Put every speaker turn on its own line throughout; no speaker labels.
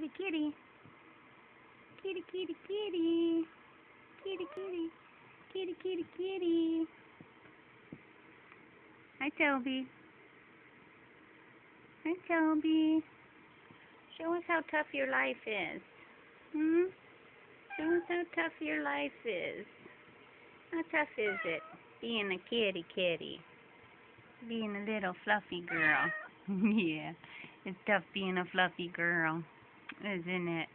Kitty, kitty. Kitty, kitty, kitty. Kitty, kitty. Kitty, kitty, kitty. Hi, Toby. Hi, Toby. Show us how tough your life is. Show us how tough your life is. How tough is it being a kitty? Being a little fluffy girl. Yeah, it's tough being a fluffy girl, isn't it?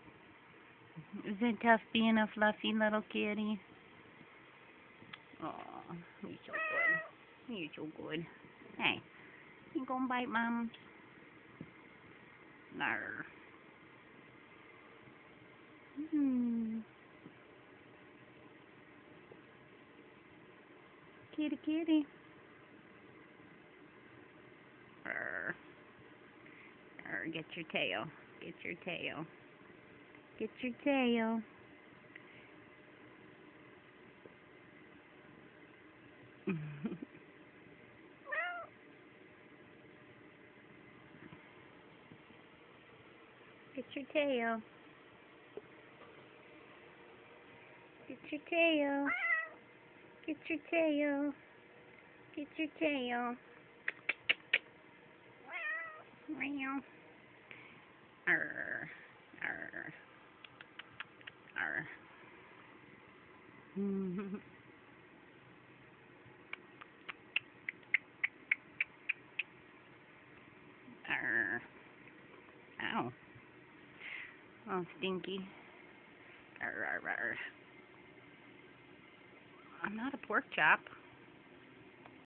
Is it tough being a fluffy little kitty? Oh, you're so good. You're so good. Hey, you gonna bite Mom? Arr. Kitty, kitty. Arr. Arr, get your tail. Get your tail. Get your tail. Get your tail. Get your tail. Get your tail. Get your tail. Meow. Arr. Arr. Arr. Arr. Ow. Oh, stinky. Arr, arr, arr. I'm not a pork chop.